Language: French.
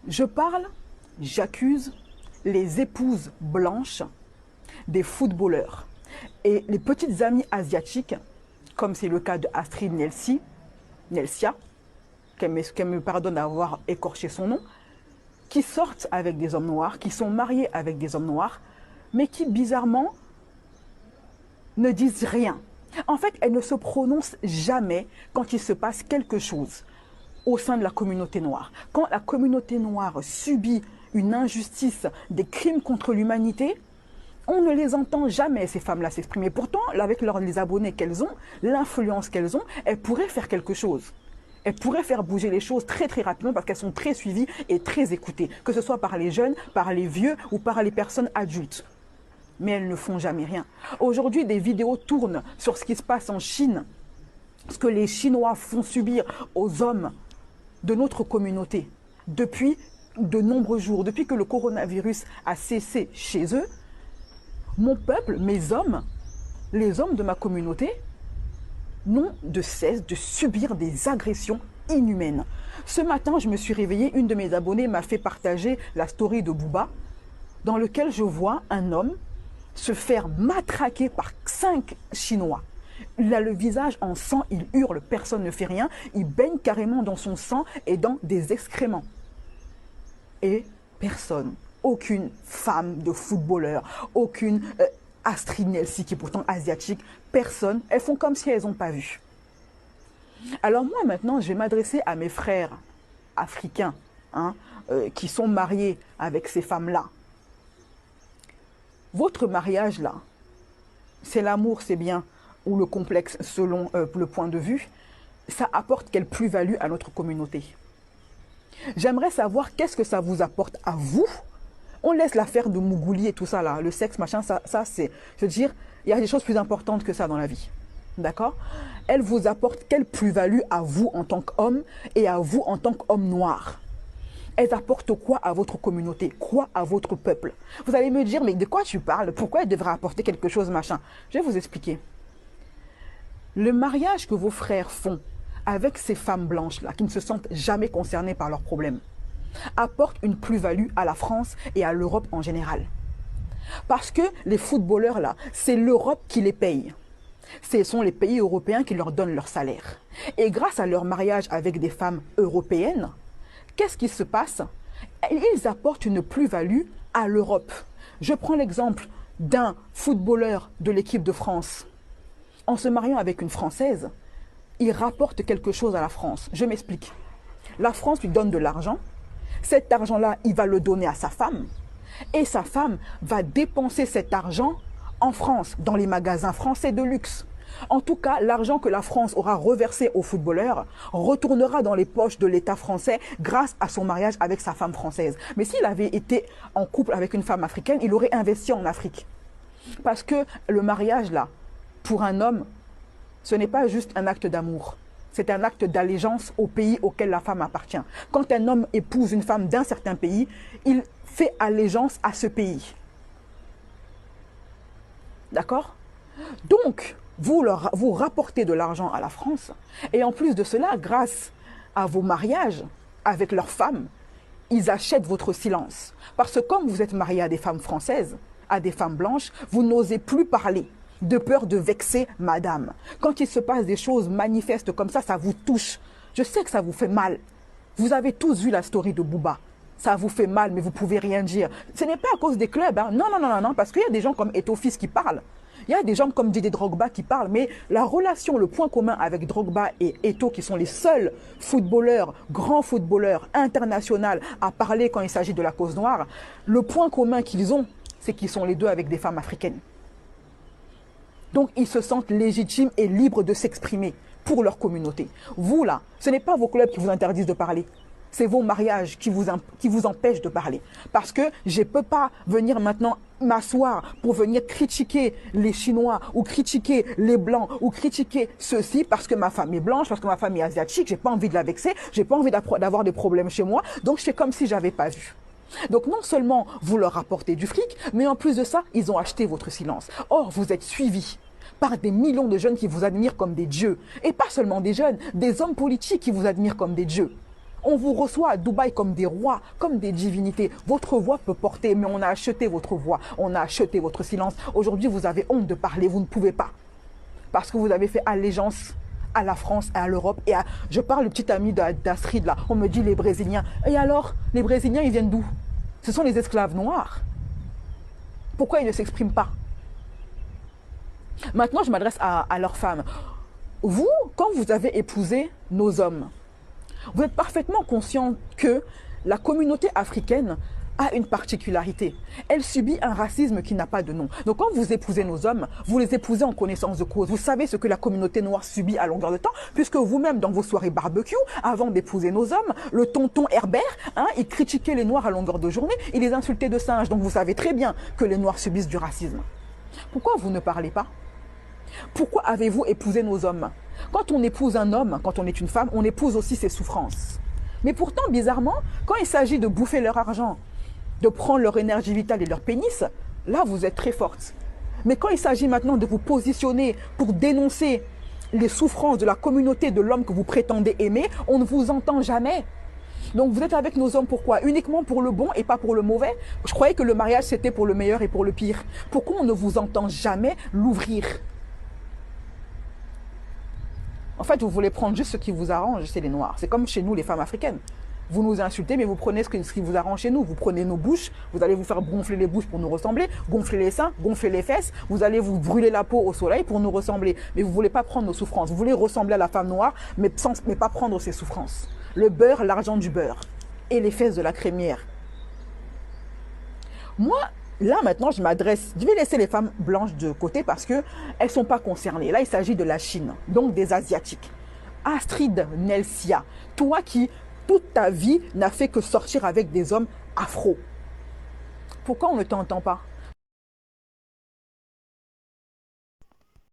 Je parle, j'accuse les épouses blanches des footballeurs et les petites amies asiatiques, comme c'est le cas de Astrid Nelsia, qu'elle me pardonne d'avoir écorché son nom, qui sortent avec des hommes noirs, qui sont mariés avec des hommes noirs, mais qui bizarrement ne disent rien. En fait, elles ne se prononcent jamais quand il se passe quelque chose au sein de la communauté noire. Quand la communauté noire subit une injustice, des crimes contre l'humanité, on ne les entend jamais, ces femmes-là, s'exprimer. Pourtant, avec les abonnés qu'elles ont, l'influence qu'elles ont, elles pourraient faire quelque chose. Elles pourraient faire bouger les choses très très rapidement parce qu'elles sont très suivies et très écoutées, que ce soit par les jeunes, par les vieux ou par les personnes adultes. Mais elles ne font jamais rien. Aujourd'hui, des vidéos tournent sur ce qui se passe en Chine, ce que les Chinois font subir aux hommes de notre communauté depuis de nombreux jours, depuis que le coronavirus a cessé chez eux. Mon peuple, mes hommes, les hommes de ma communauté, n'ont de cesse de subir des agressions inhumaines. Ce matin, je me suis réveillée, une de mes abonnées m'a fait partager la story de Booba, dans lequel je vois un homme se faire matraquer par 5 Chinois. Il a le visage en sang, il hurle, personne ne fait rien, il baigne carrément dans son sang et dans des excréments. Et personne, aucune femme de footballeur, aucune Astrid Nelsi qui est pourtant asiatique, personne, elles font comme si elles n'ont pas vu. Alors moi maintenant, je vais m'adresser à mes frères africains qui sont mariés avec ces femmes-là. Votre mariage là, c'est l'amour, c'est bien, ou le complexe selon le point de vue, ça apporte quelle plus-value à notre communauté? J'aimerais savoir qu'est-ce que ça vous apporte à vous. On laisse l'affaire de Mougouli et tout ça là, le sexe, machin, ça c'est... Je veux dire, il y a des choses plus importantes que ça dans la vie. D'accord? Elle vous apporte quelle plus-value à vous en tant qu'homme et à vous en tant qu'homme noir? Elles apportent quoi à votre communauté? Quoi à votre peuple? Vous allez me dire, mais de quoi tu parles? Pourquoi elles devraient apporter quelque chose, machin? Je vais vous expliquer. Le mariage que vos frères font avec ces femmes blanches-là, qui ne se sentent jamais concernées par leurs problèmes, apporte une plus-value à la France et à l'Europe en général. Parce que les footballeurs là, c'est l'Europe qui les paye. Ce sont les pays européens qui leur donnent leur salaire. Et grâce à leur mariage avec des femmes européennes, qu'est-ce qui se passe? Ils apportent une plus-value à l'Europe. Je prends l'exemple d'un footballeur de l'équipe de France. En se mariant avec une Française, il rapporte quelque chose à la France. Je m'explique. La France lui donne de l'argent. Cet argent-là, il va le donner à sa femme. Et sa femme va dépenser cet argent en France, dans les magasins français de luxe. En tout cas, l'argent que la France aura reversé aux footballeurs retournera dans les poches de l'État français grâce à son mariage avec sa femme française. Mais s'il avait été en couple avec une femme africaine, il aurait investi en Afrique. Parce que le mariage, là, pour un homme, ce n'est pas juste un acte d'amour. C'est un acte d'allégeance au pays auquel la femme appartient. Quand un homme épouse une femme d'un certain pays, il fait allégeance à ce pays. D'accord? Donc, vous rapportez de l'argent à la France. Et en plus de cela, grâce à vos mariages avec leurs femmes, ils achètent votre silence. Parce que comme vous êtes marié à des femmes françaises, à des femmes blanches, vous n'osez plus parler de peur de vexer madame. Quand il se passe des choses manifestes comme ça vous touche. Je sais que ça vous fait mal. Vous avez tous vu la story de Booba. Ça vous fait mal, mais vous ne pouvez rien dire. Ce n'est pas à cause des clubs. Hein. Non, non, non, non, non, parce qu'il y a des gens comme Eto'o Fils qui parlent. Il y a des gens comme Didier Drogba qui parlent, mais la relation, le point commun avec Drogba et Eto'o, qui sont les seuls footballeurs, grands footballeurs internationaux à parler quand il s'agit de la cause noire, le point commun qu'ils ont, c'est qu'ils sont les deux avec des femmes africaines. Donc, ils se sentent légitimes et libres de s'exprimer pour leur communauté. Vous, là, ce n'est pas vos clubs qui vous interdisent de parler. C'est vos mariages qui vous empêchent de parler. Parce que je ne peux pas venir maintenant m'asseoir pour venir critiquer les Chinois ou critiquer les Blancs ou critiquer ceux-ci parce que ma femme est blanche, parce que ma femme est asiatique, je n'ai pas envie de la vexer, je n'ai pas envie d'avoir des problèmes chez moi. Donc, je fais comme si je n'avais pas vu. Donc non seulement vous leur rapportez du fric, mais en plus de ça, ils ont acheté votre silence. Or, vous êtes suivis par des millions de jeunes qui vous admirent comme des dieux. Et pas seulement des jeunes, des hommes politiques qui vous admirent comme des dieux. On vous reçoit à Dubaï comme des rois, comme des divinités. Votre voix peut porter, mais on a acheté votre voix, on a acheté votre silence. Aujourd'hui, vous avez honte de parler, vous ne pouvez pas. Parce que vous avez fait allégeance à la France, à l'Europe. Et je parle du petit ami d'Astrid, là. On me dit les Brésiliens. Et alors, les Brésiliens, ils viennent d'où? Ce sont les esclaves noirs. Pourquoi ils ne s'expriment pas? Maintenant, je m'adresse à leurs femmes. Vous, quand vous avez épousé nos hommes, vous êtes parfaitement conscient que la communauté africaine a une particularité. Elle subit un racisme qui n'a pas de nom. Donc quand vous épousez nos hommes, vous les épousez en connaissance de cause. Vous savez ce que la communauté noire subit à longueur de temps, puisque vous-même, dans vos soirées barbecue, avant d'épouser nos hommes, le tonton Herbert, il critiquait les noirs à longueur de journée, il les insultait de singes. Donc vous savez très bien que les noirs subissent du racisme. Pourquoi vous ne parlez pas? Pourquoi avez-vous épousé nos hommes? Quand on épouse un homme, quand on est une femme, on épouse aussi ses souffrances. Mais pourtant, bizarrement, quand il s'agit de bouffer leur argent, de prendre leur énergie vitale et leur pénis, là, vous êtes très forte. Mais quand il s'agit maintenant de vous positionner pour dénoncer les souffrances de la communauté de l'homme que vous prétendez aimer, on ne vous entend jamais. Donc vous êtes avec nos hommes pourquoi? Uniquement pour le bon et pas pour le mauvais? Je croyais que le mariage, c'était pour le meilleur et pour le pire. Pourquoi on ne vous entend jamais l'ouvrir? En fait, vous voulez prendre juste ce qui vous arrange, c'est les Noirs. C'est comme chez nous, les femmes africaines. Vous nous insultez, mais vous prenez ce qui vous arrange chez nous. Vous prenez nos bouches, vous allez vous faire gonfler les bouches pour nous ressembler, gonfler les seins, gonfler les fesses, vous allez vous brûler la peau au soleil pour nous ressembler. Mais vous ne voulez pas prendre nos souffrances. Vous voulez ressembler à la femme noire, mais pas prendre ses souffrances. Le beurre, l'argent du beurre et les fesses de la crémière. Moi, là, maintenant, je vais laisser les femmes blanches de côté parce qu'elles ne sont pas concernées. Là, il s'agit de la Chine, donc des Asiatiques. Astrid Nelsia, toi qui, toute ta vie, n'as fait que sortir avec des hommes afro. Pourquoi on ne t'entend pas?